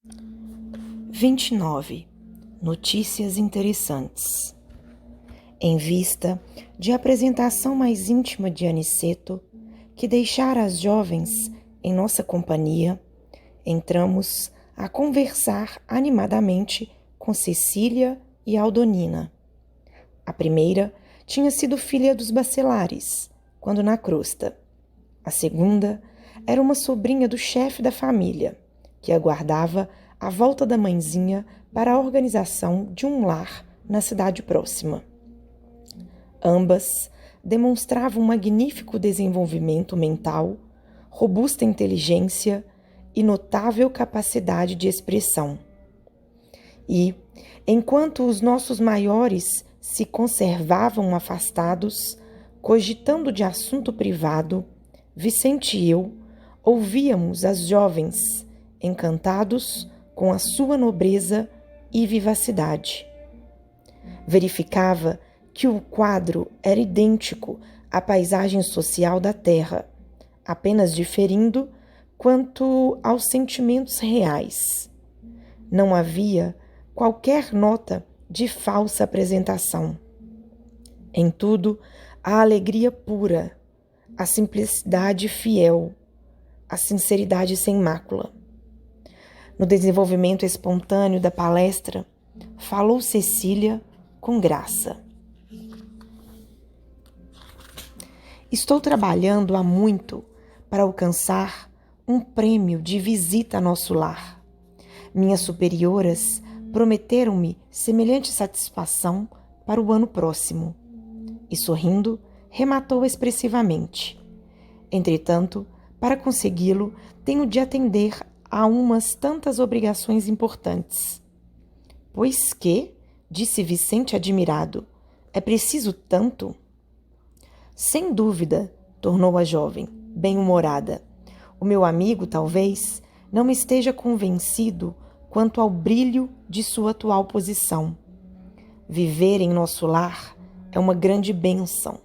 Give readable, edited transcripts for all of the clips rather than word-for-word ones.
29. Notícias interessantes. Em vista de apresentação mais íntima de Aniceto, que deixara as jovens em nossa companhia, entramos a conversar animadamente com Cecília e Aldonina. A primeira tinha sido filha dos bacelares, quando na crosta. A segunda era uma sobrinha do chefe da família, que aguardava a volta da mãezinha para a organização de um lar na cidade próxima. Ambas demonstravam um magnífico desenvolvimento mental, robusta inteligência e notável capacidade de expressão. E, enquanto os nossos maiores se conservavam afastados, cogitando de assunto privado, Vicente e eu ouvíamos as jovens, encantados com a sua nobreza e vivacidade. Verificava que o quadro era idêntico à paisagem social da terra, apenas diferindo quanto aos sentimentos reais. Não havia qualquer nota de falsa apresentação. Em tudo, a alegria pura, a simplicidade fiel, a sinceridade sem mácula. No desenvolvimento espontâneo da palestra, falou Cecília com graça. Estou trabalhando há muito para alcançar um prêmio de visita a nosso lar. Minhas superioras prometeram-me semelhante satisfação para o ano próximo. E sorrindo, rematou expressivamente. Entretanto, para consegui-lo, tenho de atender a umas tantas obrigações importantes. Pois que, disse Vicente admirado, é preciso tanto? Sem dúvida, tornou a jovem, bem-humorada. O meu amigo, talvez, não esteja convencido quanto ao brilho de sua atual posição. Viver em nosso lar é uma grande bênção.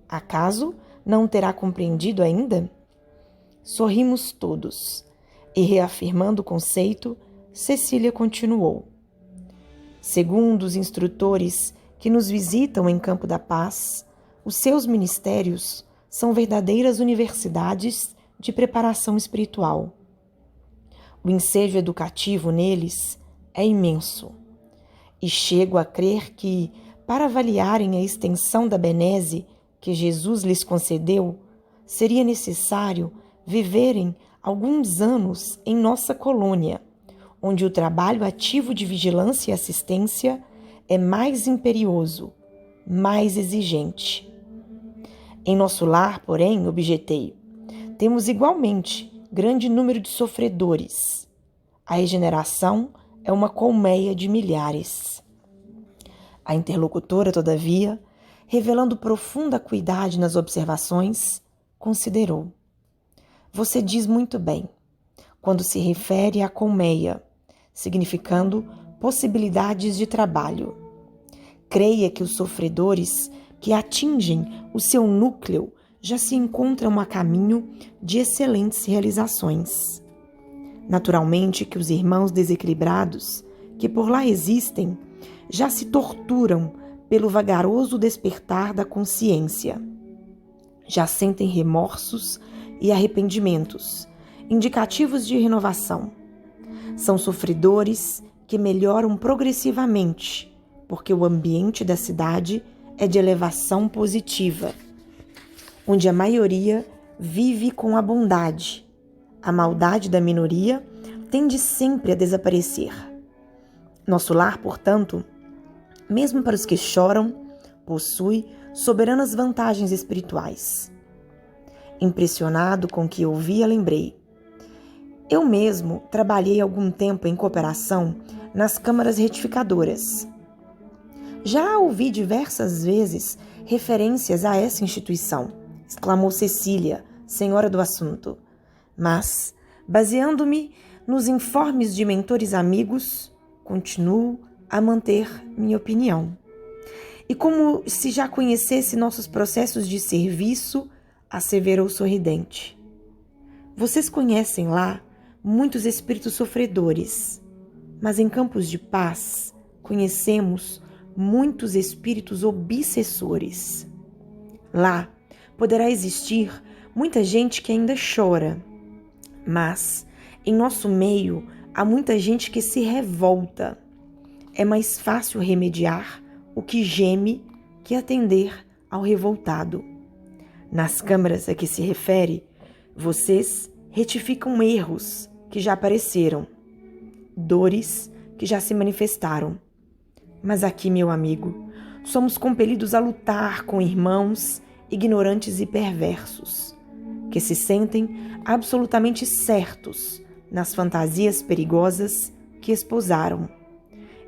Acaso não terá compreendido ainda? Sorrimos todos, e reafirmando o conceito, Cecília continuou. Segundo os instrutores que nos visitam em Campo da Paz, os seus ministérios são verdadeiras universidades de preparação espiritual. O ensejo educativo neles é imenso, e chego a crer que, para avaliarem a extensão da benese que Jesus lhes concedeu, seria necessário viverem alguns anos em nossa colônia, onde o trabalho ativo de vigilância e assistência é mais imperioso, mais exigente. Em nosso lar, porém, objetei, temos igualmente grande número de sofredores. A regeneração é uma colmeia de milhares. A interlocutora, todavia, revelando profunda acuidade nas observações, considerou. Você diz muito bem, quando se refere à colmeia, significando possibilidades de trabalho. Creia que os sofredores que atingem o seu núcleo já se encontram a caminho de excelentes realizações. Naturalmente que os irmãos desequilibrados, que por lá existem, já se torturam pelo vagaroso despertar da consciência. Já sentem remorsos e arrependimentos, indicativos de renovação. São sofredores que melhoram progressivamente, porque o ambiente da cidade é de elevação positiva, onde a maioria vive com a bondade. A maldade da minoria tende sempre a desaparecer. Nosso lar, portanto, mesmo para os que choram, possui soberanas vantagens espirituais. Impressionado com o que ouvia, lembrei. Eu mesmo trabalhei algum tempo em cooperação nas câmaras retificadoras. Já ouvi diversas vezes referências a essa instituição, exclamou Cecília, senhora do assunto. Mas, baseando-me nos informes de mentores amigos, continuo a manter minha opinião. E como se já conhecesse nossos processos de serviço, asseverou sorridente. Vocês conhecem lá muitos espíritos sofredores, mas em campos de paz conhecemos muitos espíritos obsessores. Lá poderá existir muita gente que ainda chora, mas em nosso meio há muita gente que se revolta. É mais fácil remediar o que geme que atender ao revoltado. Nas câmaras a que se refere, vocês retificam erros que já apareceram, dores que já se manifestaram. Mas aqui, meu amigo, somos compelidos a lutar com irmãos ignorantes e perversos, que se sentem absolutamente certos nas fantasias perigosas que esposaram,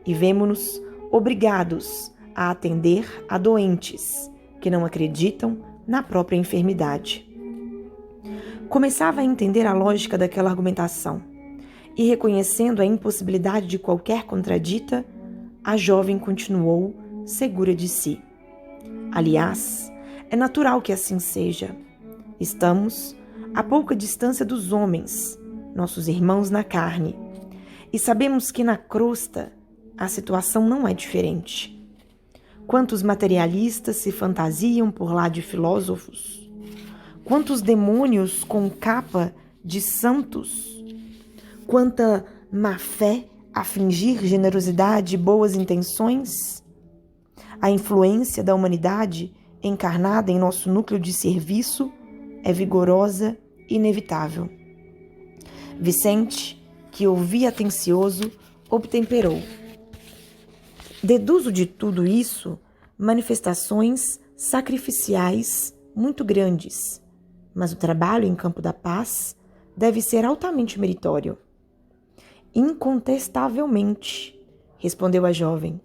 e vemo-nos obrigados a atender a doentes que não acreditam na própria enfermidade. Começava a entender a lógica daquela argumentação, e reconhecendo a impossibilidade de qualquer contradita, a jovem continuou segura de si. Aliás, é natural que assim seja. Estamos a pouca distância dos homens, nossos irmãos na carne, e sabemos que na crosta a situação não é diferente. Quantos materialistas se fantasiam por lá de filósofos? Quantos demônios com capa de santos? Quanta má-fé a fingir generosidade e boas intenções? A influência da humanidade encarnada em nosso núcleo de serviço é vigorosa e inevitável. Vicente, que ouvia atencioso, obtemperou. Deduzo de tudo isso manifestações sacrificiais muito grandes, mas o trabalho em campo da paz deve ser altamente meritório. Incontestavelmente, respondeu a jovem.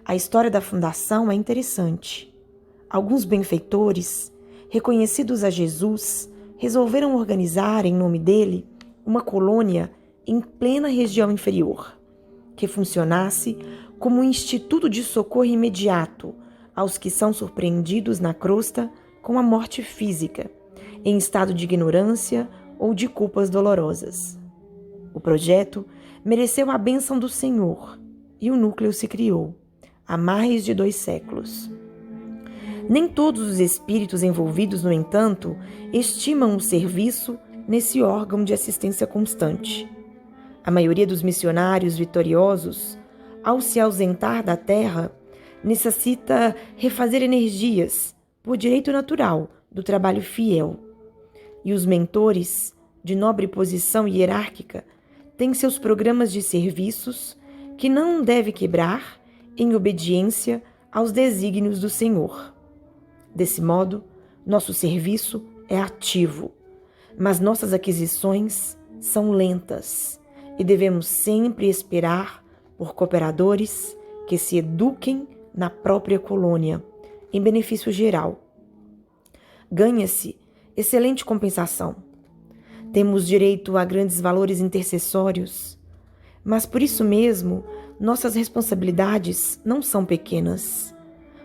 A história da fundação é interessante. Alguns benfeitores, reconhecidos a Jesus, resolveram organizar, em nome dele, uma colônia em plena região inferior, que funcionasse como um instituto de socorro imediato aos que são surpreendidos na crosta com a morte física, em estado de ignorância ou de culpas dolorosas. O projeto mereceu a bênção do Senhor e o núcleo se criou, há mais de 2 séculos. Nem todos os espíritos envolvidos, no entanto, estimam o serviço nesse órgão de assistência constante. A maioria dos missionários vitoriosos, ao se ausentar da terra, necessita refazer energias, por direito natural, do trabalho fiel. E os mentores, de nobre posição hierárquica, têm seus programas de serviços que não deve quebrar em obediência aos desígnios do Senhor. Desse modo, nosso serviço é ativo, mas nossas aquisições são lentas e devemos sempre esperar por cooperadores que se eduquem na própria colônia, em benefício geral. Ganha-se excelente compensação. Temos direito a grandes valores intercessórios, mas por isso mesmo nossas responsabilidades não são pequenas.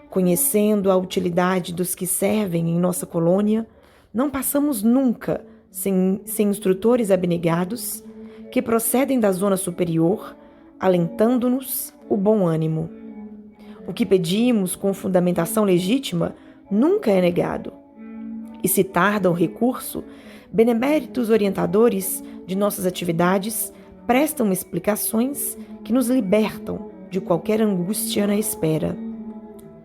Conhecendo a utilidade dos que servem em nossa colônia, não passamos nunca sem instrutores abnegados que procedem da zona superior, alentando-nos o bom ânimo. O que pedimos com fundamentação legítima nunca é negado. E se tarda o recurso, beneméritos orientadores de nossas atividades prestam explicações que nos libertam de qualquer angústia na espera.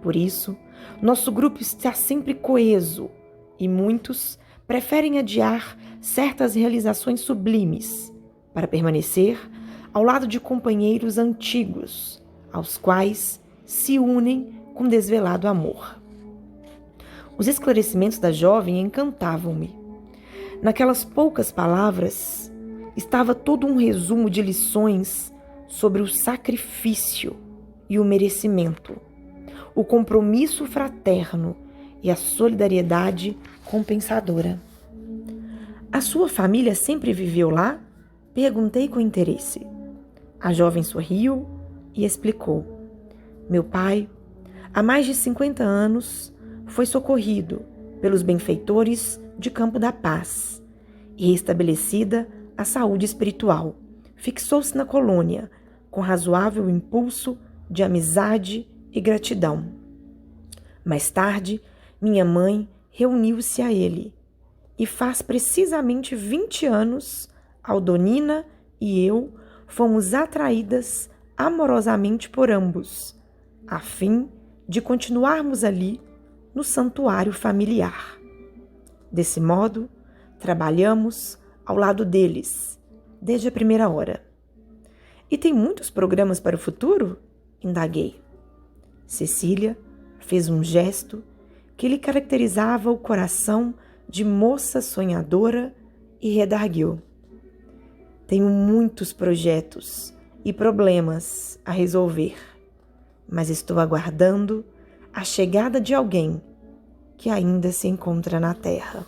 Por isso, nosso grupo está sempre coeso e muitos preferem adiar certas realizações sublimes para permanecer ao lado de companheiros antigos, aos quais se unem com desvelado amor. Os esclarecimentos da jovem encantavam-me. Naquelas poucas palavras estava todo um resumo de lições sobre o sacrifício e o merecimento, o compromisso fraterno e a solidariedade compensadora. A sua família sempre viveu lá? Perguntei com interesse. A jovem sorriu e explicou. Meu pai, há mais de 50 anos, foi socorrido pelos benfeitores de Campo da Paz e restabelecida a saúde espiritual. Fixou-se na colônia, com razoável impulso de amizade e gratidão. Mais tarde, minha mãe reuniu-se a ele, e faz precisamente 20 anos, Aldonina e eu fomos atraídas amorosamente por ambos, a fim de continuarmos ali no santuário familiar. Desse modo, trabalhamos ao lado deles, desde a primeira hora. E tem muitos programas para o futuro? Indaguei. Cecília fez um gesto que lhe caracterizava o coração de moça sonhadora e redarguiu. Tenho muitos projetos e problemas a resolver, mas estou aguardando a chegada de alguém que ainda se encontra na Terra.